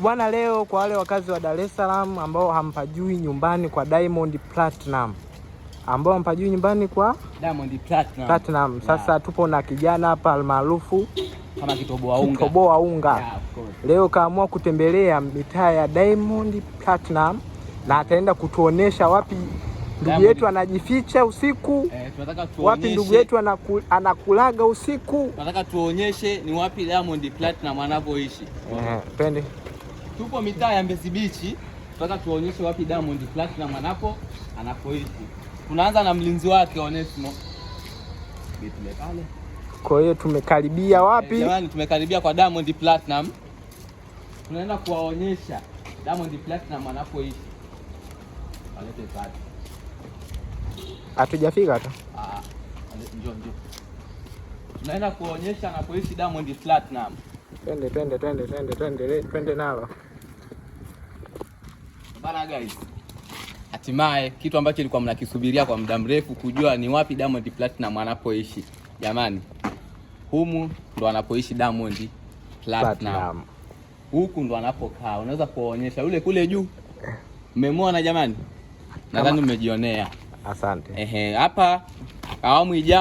Bwana, leo kwa wale wakazi wa Dar es Salaam ambao hampajui nyumbani kwa Diamond Platinum, ambao hampajui nyumbani kwa Diamond Platinum. Sasa yeah. Tupo na kijana hapa almaarufu kama Kitoboa Unga. Yeah, leo kaamua kutembelea mitaa ya Diamond Platinum na ataenda kutuonesha wapi ndugu yetu anajificha usiku. Tunataka tuonyeshe wapi ndugu yetu anakulaga usiku. Tunataka tuonyeshe ni wapi Diamond Platinum anapoishi. Twende. Tupo mitaa ya Mbezi Beach. Tunataka tuonyeshe wapi Diamond Platinum anapoishi. Tunaanza na mlinzi wake Onesmo. Pale. Kwa hiyo tumekaribia wapi? Jamani, tumekaribia kwa Diamond Platinum. Tunaenda kuwaonyesha Diamond Platinum anapoishi. Alete kadi. Hatujafika hata. Njoo. Tunaenda kuonyesha anapoishi Diamond Platinum. Twende nalo. Bana guys. Hatimaye kitu ambacho ilikuwa mnakisubiria kwa muda mrefu kujua ni wapi Diamond Platinum anapoishi. Jamani, humu ndo anapoishi Diamond Platinum. Huku ndo anapokaa. Unaweza kuonyesha yule kule juu. Mmemwona jamani? Nadhani mmejionea. Asante. Hapa awamu ijayo